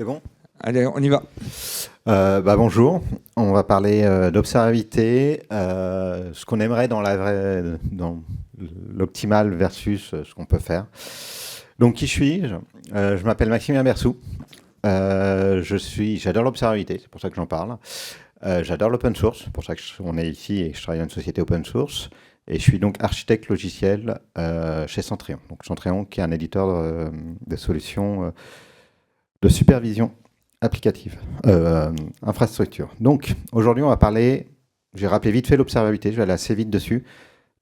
C'est bon? Allez, on y va. Bonjour, on va parler d'observabilité, ce qu'on aimerait dans l'optimal versus ce qu'on peut faire. Donc, qui suis-je? Je m'appelle Maximilien Bersou. J'adore l'observabilité, c'est pour ça que j'en parle. J'adore l'open source, c'est pour ça qu'on est ici et je travaille dans une société open source. Et je suis donc architecte logiciel chez Centrion. Donc Centrion qui est un éditeur de solutions de supervision applicative, infrastructure. Donc, aujourd'hui, on va parler, j'ai rappelé vite fait l'observabilité, je vais aller assez vite dessus,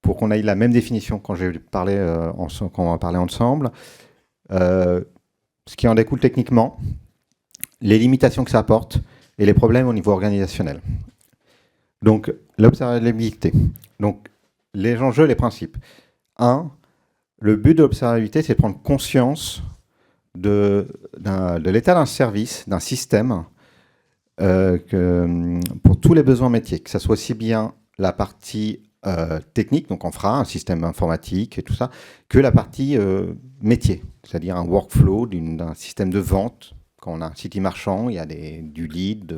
pour qu'on ait la même définition quand quand on va parler ensemble. Ce qui en découle techniquement, les limitations que ça apporte, et les problèmes au niveau organisationnel. Donc, l'observabilité. Donc, les enjeux, les principes. 1. Le but de l'observabilité, c'est de prendre conscience de l'état d'un service, d'un système, pour tous les besoins métiers, que ça soit aussi bien la partie technique, donc on fera un système informatique et tout ça, que la partie métier, c'est-à-dire un workflow d'un système de vente. Quand on a un site e-marchand, il y a du lead,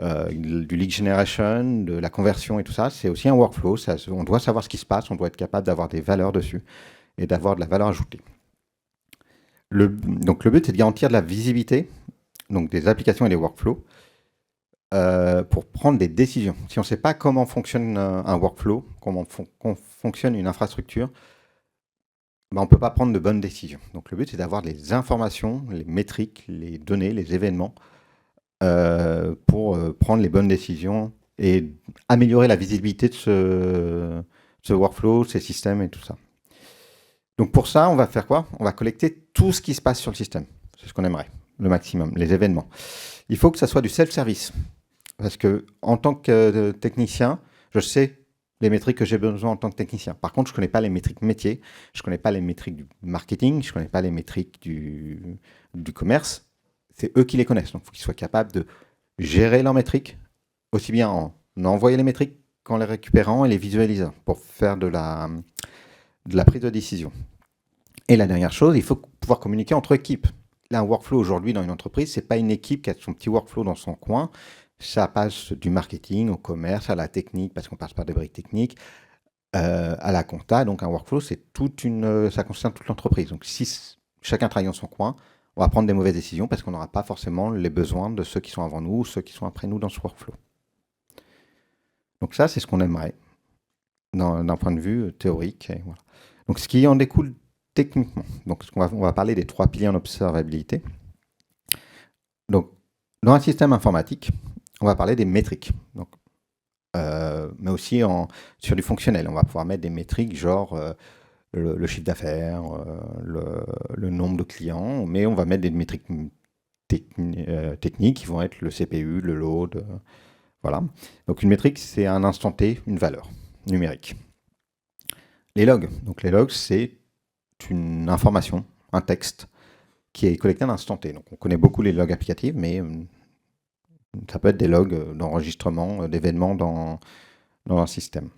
du lead generation, de la conversion et tout ça. C'est aussi un workflow. On doit savoir ce qui se passe, on doit être capable d'avoir des valeurs dessus et d'avoir de la valeur ajoutée. Donc le but, c'est de garantir de la visibilité, donc des applications et des workflows, pour prendre des décisions. Si on ne sait pas comment fonctionne un workflow, comment fonctionne une infrastructure, on ne peut pas prendre de bonnes décisions. Donc le but, c'est d'avoir les informations, les métriques, les données, les événements, pour prendre les bonnes décisions et améliorer la visibilité de ce workflow, ces systèmes et tout ça. Donc pour ça, on va faire quoi? On va collecter tout ce qui se passe sur le système. C'est ce qu'on aimerait, le maximum, les événements. Il faut que ça soit du self-service. Parce que en tant que technicien, je sais les métriques que j'ai besoin en tant que technicien. Par contre, je ne connais pas les métriques métiers, je ne connais pas les métriques du marketing, je ne connais pas les métriques du commerce. C'est eux qui les connaissent. Donc il faut qu'ils soient capables de gérer leurs métriques, aussi bien en envoyant les métriques qu'en les récupérant et les visualisant pour faire de la prise de décision. Et la dernière chose, il faut pouvoir communiquer entre équipes. Là, un workflow aujourd'hui dans une entreprise, ce n'est pas une équipe qui a son petit workflow dans son coin. Ça passe du marketing au commerce, à la technique, parce qu'on passe par des briques techniques, à la compta. Donc un workflow, ça concerne toute l'entreprise. Donc si chacun travaille dans son coin, on va prendre des mauvaises décisions parce qu'on n'aura pas forcément les besoins de ceux qui sont avant nous ou ceux qui sont après nous dans ce workflow. Donc ça, c'est ce qu'on aimerait d'un point de vue théorique. Et voilà. Donc ce qui en découle techniquement. Donc on va parler des 3 piliers en observabilité. Donc dans un système informatique, on va parler des métriques. Donc, mais aussi sur du fonctionnel. On va pouvoir mettre des métriques genre le chiffre d'affaires, le nombre de clients, mais on va mettre des métriques techniques qui vont être le CPU, le load. Voilà. Donc une métrique, c'est à un instant T une valeur numérique. Les logs. Donc les logs, c'est une information, un texte qui est collecté à un instant T. Donc on connaît beaucoup les logs applicatifs, mais ça peut être des logs d'enregistrement d'événements dans un système.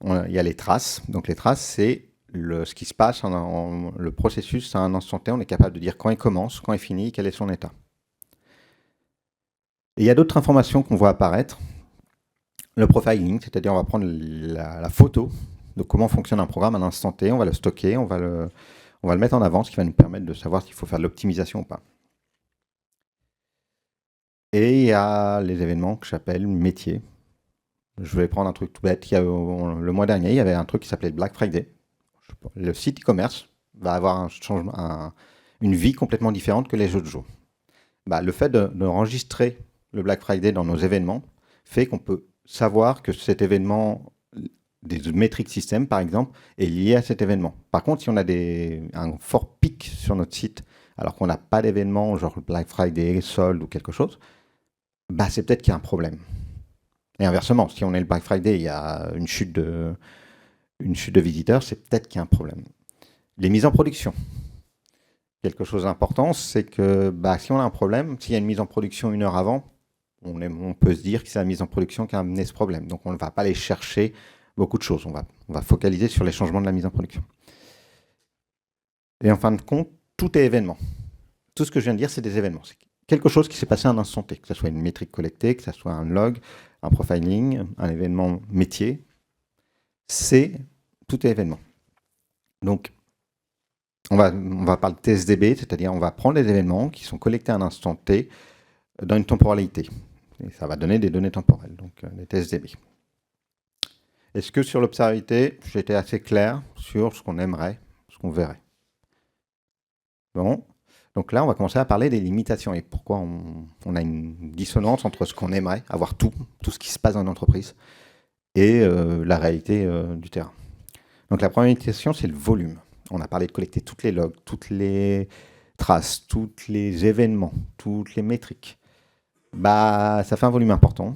Il y a les traces. Donc les traces, c'est ce qui se passe, le processus à un instant T. On est capable de dire quand il commence, quand il finit, quel est son état. Et il y a d'autres informations qu'on voit apparaître. Le profiling, c'est-à-dire on va prendre la photo de comment fonctionne un programme à un instant T, on va le stocker, on va le mettre en avant, ce qui va nous permettre de savoir s'il faut faire de l'optimisation ou pas. Et il y a les événements que j'appelle métiers. Je vais prendre un truc tout bête. Le mois dernier, il y avait un truc qui s'appelait Black Friday. Le site e-commerce va avoir une vie complètement différente que les autres jours. Le fait d'enregistrer le Black Friday dans nos événements fait qu'on peut savoir que cet événement, des métriques système par exemple, est lié à cet événement. Par contre, si on a un fort pic sur notre site, alors qu'on n'a pas d'événement genre Black Friday, solde ou quelque chose, c'est peut-être qu'il y a un problème. Et inversement, si on est le Black Friday, il y a une chute de visiteurs, c'est peut-être qu'il y a un problème. Les mises en production. Quelque chose d'important, c'est que si on a un problème, s'il y a une mise en production 1 heure avant, on peut se dire que c'est la mise en production qui a amené ce problème. Donc on ne va pas aller chercher beaucoup de choses. On va focaliser sur les changements de la mise en production. Et en fin de compte, tout est événement. Tout ce que je viens de dire, c'est des événements. C'est quelque chose qui s'est passé à un instant T, que ce soit une métrique collectée, que ce soit un log, un profiling, un événement métier. C'est tout est événement. Donc, on va parler de TSDB, c'est-à-dire on va prendre les événements qui sont collectés à un instant T dans une temporalité. Et ça va donner des données temporelles, donc des TSDB. Est-ce que sur l'observabilité, j'étais assez clair sur ce qu'on aimerait, ce qu'on verrait? Bon. Donc là, on va commencer à parler des limitations et pourquoi on a une dissonance entre ce qu'on aimerait, avoir tout ce qui se passe dans une entreprise, et la réalité du terrain. Donc la première limitation, c'est le volume. On a parlé de collecter toutes les logs, toutes les traces, tous les événements, toutes les métriques. Bah, ça fait un volume important,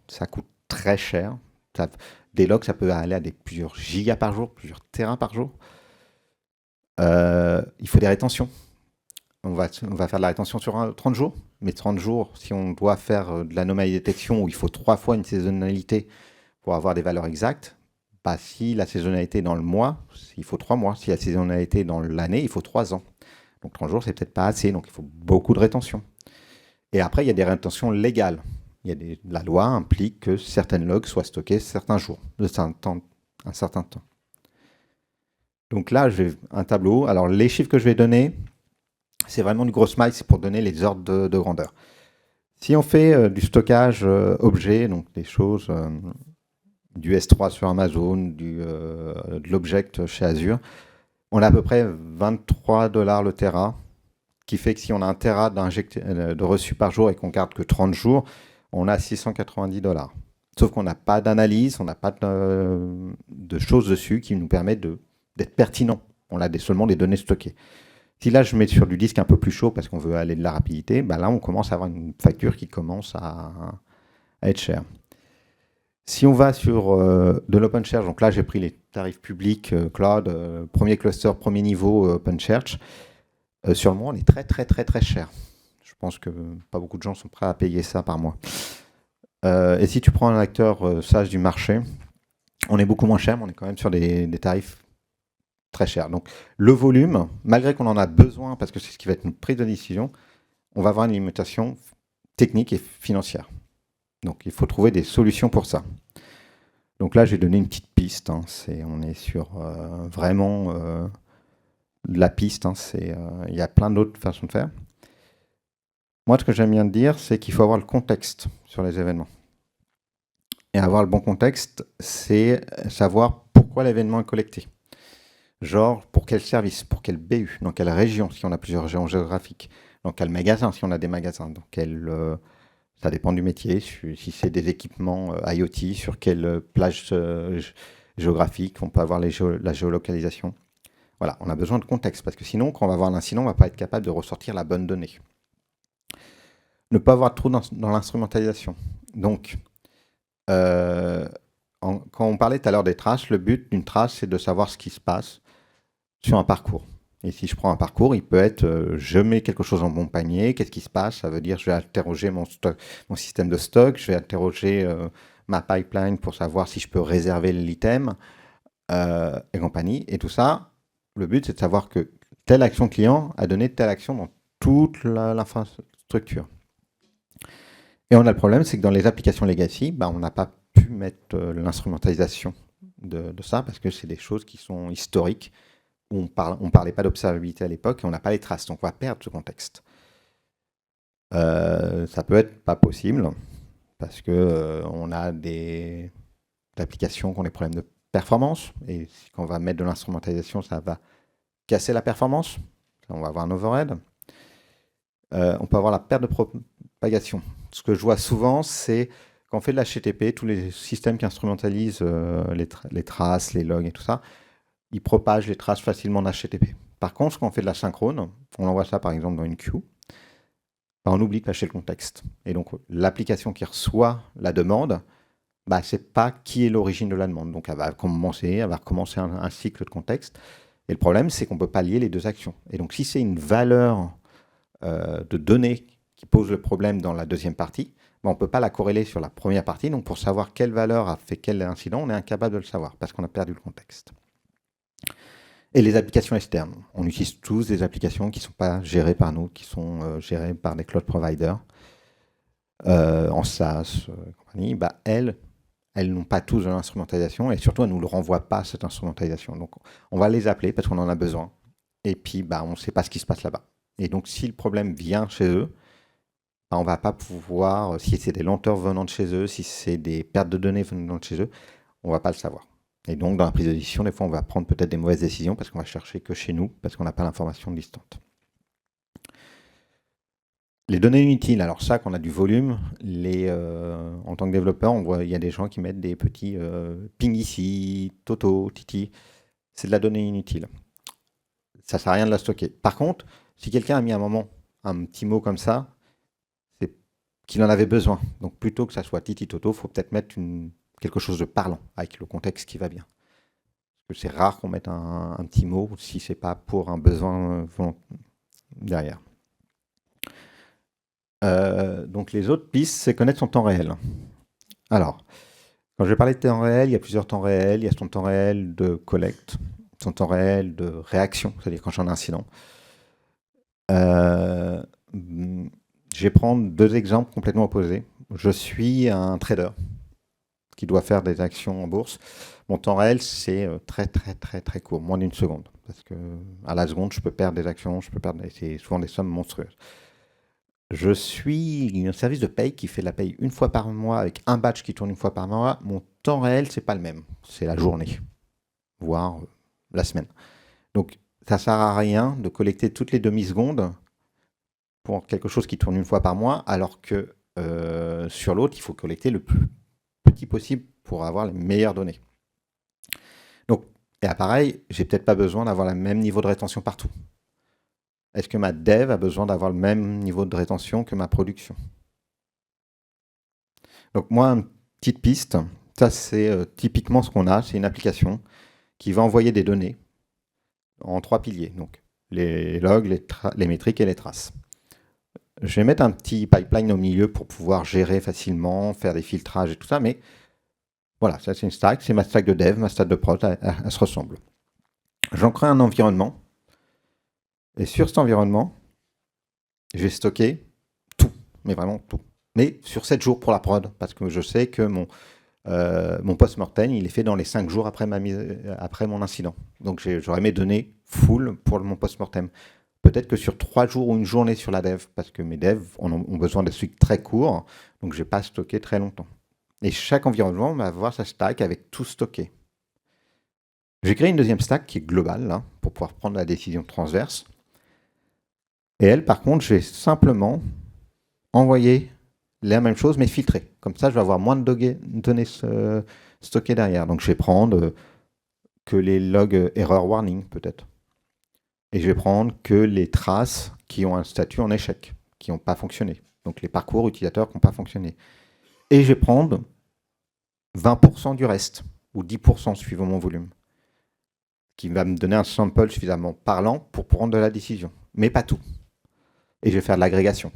ça coûte très cher. Des logs, ça peut aller à plusieurs gigas par jour, plusieurs terras par jour. Il faut des rétentions. On va faire de la rétention sur 30 jours, mais 30 jours, si on doit faire de l'anomalie détection où il faut 3 fois une saisonnalité pour avoir des valeurs exactes, bah, si la saisonnalité est dans le mois, il faut 3 mois. Si la saisonnalité est dans l'année, il faut 3 ans. Donc 30 jours, c'est peut-être pas assez, donc il faut beaucoup de rétention. Et après, il y a des rétentions légales. La loi implique que certaines logs soient stockées certains jours, un certain temps. Donc là, j'ai un tableau. Alors les chiffres que je vais donner, c'est vraiment du gros smile, c'est pour donner les ordres de grandeur. Si on fait du stockage objet, donc des choses, du S3 sur Amazon, de l'object chez Azure, on a à peu près 23 $ le Tera, qui fait que si on a un Tera de reçu par jour et qu'on garde que 30 jours, on a 690 $. Sauf qu'on n'a pas d'analyse, on n'a pas de choses dessus qui nous permettent d'être pertinents. On a seulement des données stockées. Si là, je mets sur du disque un peu plus chaud parce qu'on veut aller de la rapidité, bah là, on commence à avoir une facture qui commence à être chère. Si on va sur de l'OpenSearch, donc là, j'ai pris les tarifs publics cloud, premier cluster, premier niveau OpenSearch. Sur le mois, on est très, très, très, très cher. Je pense que pas beaucoup de gens sont prêts à payer ça par mois. Et si tu prends un acteur sage du marché, on est beaucoup moins cher, mais on est quand même sur des tarifs très cher. Donc le volume, malgré qu'on en a besoin, parce que c'est ce qui va être une prise de décision, on va avoir une limitation technique et financière. Donc il faut trouver des solutions pour ça. Donc là, j'ai donné une petite piste. On est sur vraiment de la piste. Il y a plein d'autres façons de faire. Moi, ce que j'aime bien dire, c'est qu'il faut avoir le contexte sur les événements. Et avoir le bon contexte, c'est savoir pourquoi l'événement est collecté. Genre, pour quel service, pour quel BU, dans quelle région, si on a plusieurs régions géographiques, dans quel magasin, si on a des magasins, ça dépend du métier, si c'est des équipements IoT, sur quelle plage géographique, on peut avoir la géolocalisation. Voilà, on a besoin de contexte, parce que sinon, quand on va avoir l'incident, on ne va pas être capable de ressortir la bonne donnée. Ne pas avoir trop dans l'instrumentalisation. Donc, quand on parlait tout à l'heure des traces, le but d'une trace, c'est de savoir ce qui se passe sur un parcours. Et si je prends un parcours, il peut être je mets quelque chose dans mon panier, qu'est-ce qui se passe? Ça veut dire je vais interroger mon système de stock, je vais interroger ma pipeline pour savoir si je peux réserver l'item et compagnie. Et tout ça, le but c'est de savoir que telle action client a donné telle action dans toute l'infrastructure. Et on a le problème, c'est que dans les applications legacy, on n'a pas pu mettre l'instrumentalisation de ça parce que c'est des choses qui sont historiques. On parlait pas d'observabilité à l'époque et on n'a pas les traces, donc on va perdre ce contexte. Ça peut être pas possible parce que on a des applications qui ont des problèmes de performance et quand on va mettre de l'instrumentalisation, ça va casser la performance. On va avoir un overhead. On peut avoir la perte de propagation. Ce que je vois souvent, c'est quand on fait de l'HTTP, tous les systèmes qui instrumentalisent les traces, les logs et tout ça, ils propagent les traces facilement en HTTP. Par contre, quand on fait de la synchrone, on envoie ça par exemple dans une queue, on oublie de cacher le contexte. Et donc, l'application qui reçoit la demande, ce n'est pas qui est l'origine de la demande. Donc, elle va recommencer un cycle de contexte. Et le problème, c'est qu'on ne peut pas lier les deux actions. Et donc, si c'est une valeur de données qui pose le problème dans la deuxième partie, on ne peut pas la corréler sur la première partie. Donc, pour savoir quelle valeur a fait quel incident, on est incapable de le savoir parce qu'on a perdu le contexte. Et les applications externes. On utilise tous des applications qui ne sont pas gérées par nous, qui sont gérées par des cloud providers, en SaaS, compagnie. Bah, elles n'ont pas tous de l'instrumentalisation et surtout, elles ne nous le renvoient pas, cette instrumentalisation. Donc, on va les appeler parce qu'on en a besoin. Et puis, bah, on ne sait pas ce qui se passe là-bas. Et donc, si le problème vient chez eux, bah, on ne va pas pouvoir, si c'est des lenteurs venant de chez eux, si c'est des pertes de données venant de chez eux, on ne va pas le savoir. Et donc, dans la prise de décision, des fois, on va prendre peut-être des mauvaises décisions parce qu'on va chercher que chez nous, parce qu'on n'a pas l'information distante. Les données inutiles, alors ça, qu'on a du volume, en tant que développeur, on voit, il y a des gens qui mettent des petits ping ici, Toto, Titi. C'est de la donnée inutile. Ça ne sert à rien de la stocker. Par contre, si quelqu'un a mis un moment un petit mot comme ça, c'est qu'il en avait besoin. Donc plutôt que ça soit Titi, Toto, il faut peut-être mettre quelque chose de parlant, avec le contexte qui va bien. Parce que c'est rare qu'on mette un petit mot si ce n'est pas pour un besoin derrière. Donc les autres pistes, c'est connaître son temps réel. Alors, quand je vais parler de temps réel, il y a plusieurs temps réels. Il y a son temps réel de collecte, son temps réel de réaction, c'est-à-dire quand j'ai un incident. Je vais prendre deux exemples complètement opposés. Je suis un trader qui doit faire des actions en bourse. Mon temps réel, c'est très très très très court, moins d'une seconde. Parce que à la seconde, je peux perdre des actions, c'est souvent des sommes monstrueuses. Je suis un service de paye qui fait la paye une fois par mois avec un batch qui tourne une fois par mois. Mon temps réel, c'est pas le même. C'est la journée, voire la semaine. Donc, ça sert à rien de collecter toutes les demi-secondes pour quelque chose qui tourne une fois par mois, alors que sur l'autre, il faut collecter le plus petit possible pour avoir les meilleures données. Donc, et pareil, j'ai peut-être pas besoin d'avoir le même niveau de rétention partout. Est-ce que ma dev a besoin d'avoir le même niveau de rétention que ma production? Donc moi, une petite piste, ça c'est typiquement ce qu'on a, c'est une application qui va envoyer des données en trois piliers, donc les logs, les métriques et les traces. Je vais mettre un petit pipeline au milieu pour pouvoir gérer facilement, faire des filtrages et tout ça, mais voilà, ça c'est une stack, c'est ma stack de dev, ma stack de prod, elle se ressemble. J'en crée un environnement, et sur cet environnement, je vais stocker tout, mais vraiment tout. Mais sur 7 jours pour la prod, parce que je sais que mon post-mortem, il est fait dans les 5 jours après mon incident. Donc j'aurai mes données full pour mon post-mortem. Peut-être que sur 3 jours ou une journée sur la dev, parce que mes devs ont besoin de suites très courts, donc je ne vais pas stocker très longtemps. Et chaque environnement va avoir sa stack avec tout stocké. J'ai créé une deuxième stack qui est globale, là, pour pouvoir prendre la décision transverse. Et elle, par contre, je vais simplement envoyer la même chose, mais filtrée. Comme ça, je vais avoir moins de données stockées derrière. Donc, je vais prendre que les logs error warning, peut-être. Et je vais prendre que les traces qui ont un statut en échec, qui n'ont pas fonctionné. Donc, les parcours utilisateurs qui n'ont pas fonctionné. Et je vais prendre 20% du reste, ou 10% suivant mon volume, qui va me donner un sample suffisamment parlant pour prendre de la décision. Mais pas tout. Et je vais faire de l'agrégation.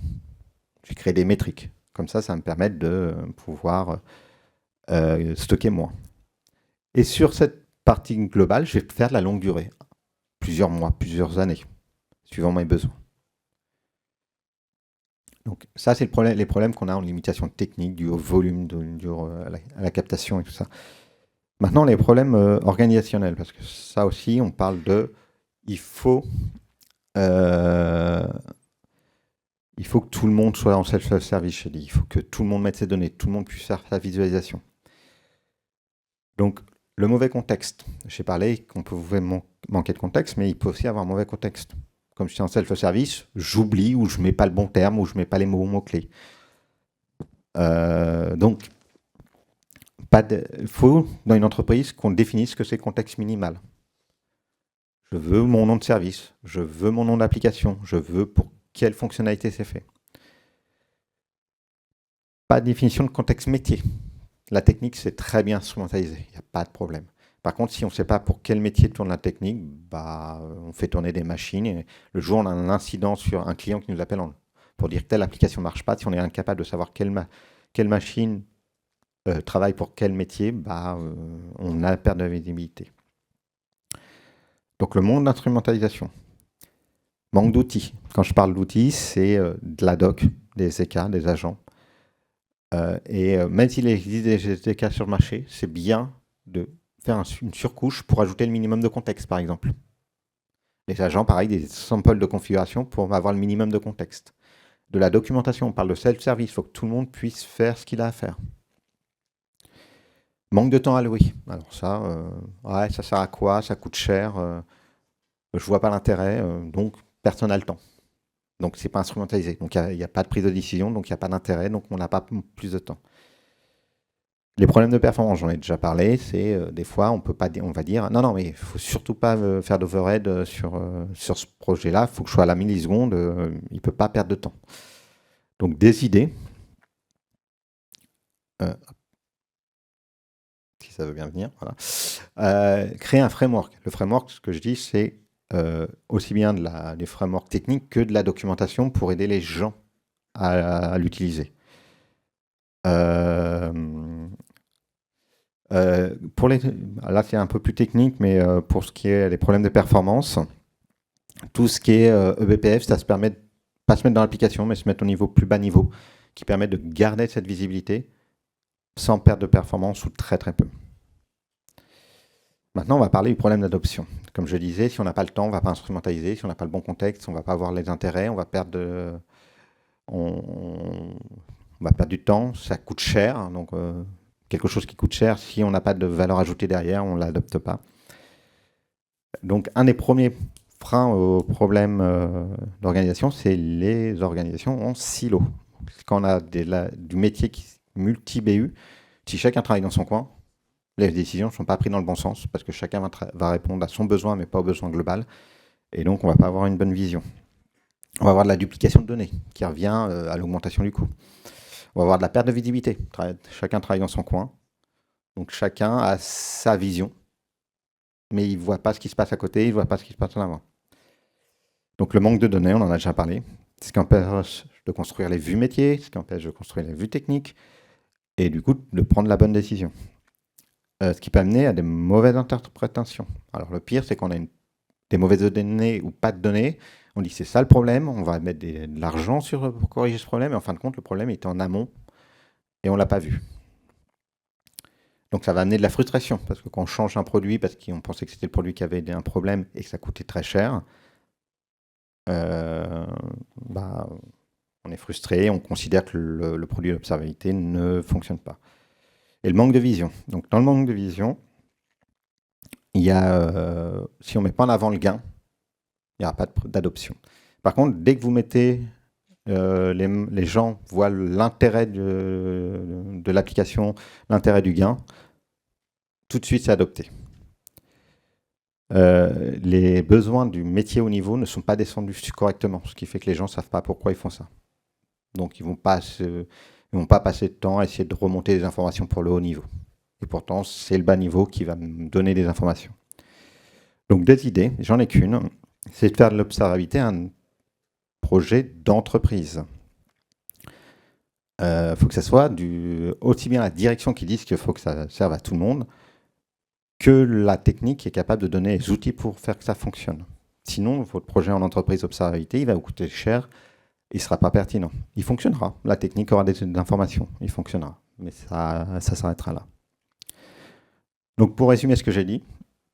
Je vais créer des métriques. Comme ça va me permettre de pouvoir stocker moins. Et sur cette partie globale, je vais faire de la longue durée. Plusieurs mois, plusieurs années, suivant mes besoins. Donc ça, c'est les problèmes qu'on a en limitation technique, dû au volume, à la captation et tout ça. Maintenant, les problèmes organisationnels, parce que ça aussi, on parle de... Il faut que tout le monde soit en self-service, je dis. Il faut que tout le monde mette ses données, tout le monde puisse faire sa visualisation. Donc, le mauvais contexte. J'ai parlé qu'on pouvait manquer de contexte, mais il peut aussi avoir un mauvais contexte. Comme je suis en self-service, j'oublie ou je ne mets pas le bon terme ou je ne mets pas les mots-clés. Donc, il faut, dans une entreprise, qu'on définisse ce que c'est contexte minimal. Je veux mon nom de service, je veux mon nom d'application, je veux pour quelle fonctionnalité c'est fait. Pas de définition de contexte métier. La technique, c'est très bien instrumentalisé, il n'y a pas de problème. Par contre, si on ne sait pas pour quel métier tourne la technique, on fait tourner des machines. Et le jour où on a un incident sur un client qui nous appelle pour dire que telle application ne marche pas, si on est incapable de savoir quelle machine travaille pour quel métier, on a la perte de visibilité. Donc le monde d'instrumentalisation. Manque d'outils. Quand je parle d'outils, c'est de la doc, des EK, des agents. Même s'il existe des EK sur le marché, c'est bien de faire une surcouche pour ajouter le minimum de contexte, par exemple. Les agents, pareil, des samples de configuration pour avoir le minimum de contexte. De la documentation, on parle de self-service, il faut que tout le monde puisse faire ce qu'il a à faire. Manque de temps alloué. Alors ça, ouais, ça sert à quoi? Ça coûte cher. Je vois pas l'intérêt, donc personne n'a le temps. Donc c'est pas instrumentalisé. Donc il n'y a pas de prise de décision, donc il n'y a pas d'intérêt, donc on n'a pas plus de temps. Les problèmes de performance, j'en ai déjà parlé, c'est des fois on peut pas, on va dire non mais il faut surtout pas faire d'overhead sur ce projet-là, il faut que je sois à la milliseconde, il peut pas perdre de temps. Donc des idées, si ça veut bien venir, voilà. Créer un framework. Le framework, ce que je dis, c'est aussi bien des frameworks techniques que de la documentation pour aider les gens à l'utiliser. Là, c'est un peu plus technique, mais pour ce qui est des problèmes de performance, tout ce qui est eBPF, ça se permet de pas se mettre dans l'application, mais se mettre au niveau plus bas niveau, qui permet de garder cette visibilité sans perte de performance ou très très peu. Maintenant, on va parler du problème d'adoption. Comme je disais, si on n'a pas le temps, on ne va pas instrumentaliser. Si on n'a pas le bon contexte, on ne va pas avoir les intérêts, on va perdre on va perdre du temps, ça coûte cher. Donc, quelque chose qui coûte cher, si on n'a pas de valeur ajoutée derrière, on ne l'adopte pas. Donc, un des premiers freins au problème d'organisation, c'est les organisations en silo. Quand on a du métier multi-BU, si chacun travaille dans son coin, les décisions ne sont pas prises dans le bon sens parce que chacun va répondre à son besoin, mais pas au besoin global. Et donc, on ne va pas avoir une bonne vision. On va avoir de la duplication de données qui revient à l'augmentation du coût. On va avoir de la perte de visibilité. Chacun travaille dans son coin. Donc, chacun a sa vision, mais il ne voit pas ce qui se passe à côté, il ne voit pas ce qui se passe en avant. Donc, le manque de données, on en a déjà parlé. C'est ce qui empêche de construire les vues métiers, ce qui empêche de construire les vues techniques, et du coup, de prendre la bonne décision. Ce qui peut amener à des mauvaises interprétations. Alors le pire, c'est qu'on a des mauvaises données ou pas de données. On dit c'est ça le problème, on va mettre de l'argent pour corriger ce problème, et en fin de compte, le problème est en amont et on ne l'a pas vu. Donc ça va amener de la frustration, parce que quand on change un produit, parce qu'on pensait que c'était le produit qui avait un problème et que ça coûtait très cher, on est frustré, on considère que le produit d'observabilité ne fonctionne pas. Et le manque de vision. Donc dans le manque de vision, il y a, si on ne met pas en avant le gain, il n'y aura pas d'adoption. Par contre, dès que vous mettez, les gens voient l'intérêt de l'application, l'intérêt du gain, tout de suite c'est adopté. Les besoins du métier haut niveau ne sont pas descendus correctement, ce qui fait que les gens ne savent pas pourquoi ils font ça. Donc ils ne vont pas passer de temps à essayer de remonter des informations pour le haut niveau. Et pourtant, c'est le bas niveau qui va me donner des informations. Donc des idées, j'en ai qu'une, c'est de faire de l'observabilité un projet d'entreprise. Faut que ça soit aussi bien la direction qui dise qu'il faut que ça serve à tout le monde, que la technique qui est capable de donner les outils pour faire que ça fonctionne. Sinon, votre projet en entreprise d'observabilité, il va vous coûter cher, il ne sera pas pertinent. Il fonctionnera, la technique aura des informations, il fonctionnera, mais ça s'arrêtera là. Donc pour résumer ce que j'ai dit,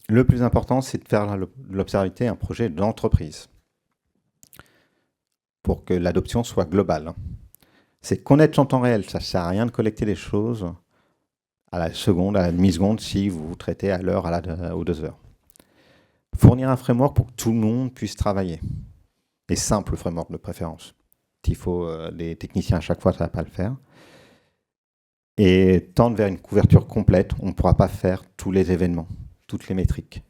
le plus important, c'est de faire de l'observabilité un projet d'entreprise pour que l'adoption soit globale. C'est connaître en temps réel. Ça ne sert à rien de collecter des choses à la seconde, à la demi-seconde, si vous traitez à l'heure, aux 2 heures. Fournir un framework pour que tout le monde puisse travailler. Et simple framework de préférence. S'il faut des techniciens à chaque fois, ça ne va pas le faire. Et tendre vers une couverture complète, on ne pourra pas faire tous les événements, toutes les métriques,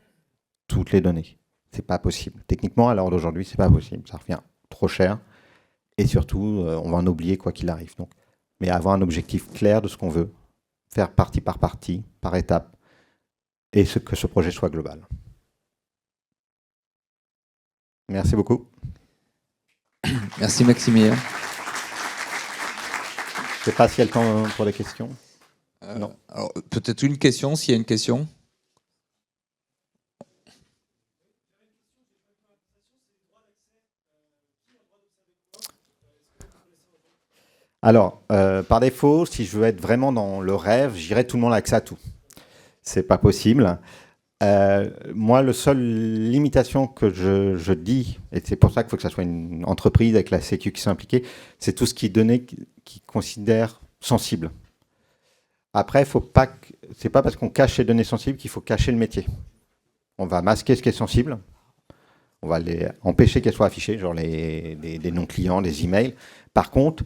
toutes les données. Ce n'est pas possible. Techniquement, à l'heure d'aujourd'hui, ce n'est pas possible. Ça revient trop cher. Et surtout, on va en oublier quoi qu'il arrive. Donc, mais avoir un objectif clair de ce qu'on veut, faire partie, par étape, et que ce projet soit global. Merci beaucoup. Merci Maximilien. Je ne sais pas s'il y a le temps pour des questions. Non. Alors, peut-être une question, s'il y a une question. Alors, par défaut, si je veux être vraiment dans le rêve, j'irai tout le monde a accès à tout. C'est pas possible. Moi, le seul limitation que je dis, et c'est pour ça qu'il faut que ça soit une entreprise avec la sécu qui soit impliquée, c'est tout ce qui est donné qui considère sensible. Après, faut pas, c'est pas parce qu'on cache les données sensibles qu'il faut cacher le métier. On va masquer ce qui est sensible. On va les empêcher qu'elles soient affichées, genre des noms clients, des emails. Par contre,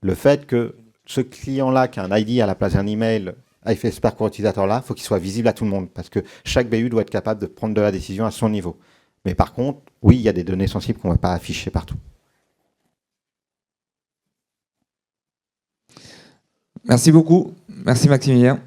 le fait que ce client-là qui a un ID à la place d'un email IFS Parcours utilisateur-là, il faut qu'il soit visible à tout le monde parce que chaque BU doit être capable de prendre de la décision à son niveau. Mais par contre, oui, il y a des données sensibles qu'on ne va pas afficher partout. Merci beaucoup. Merci Maximilien.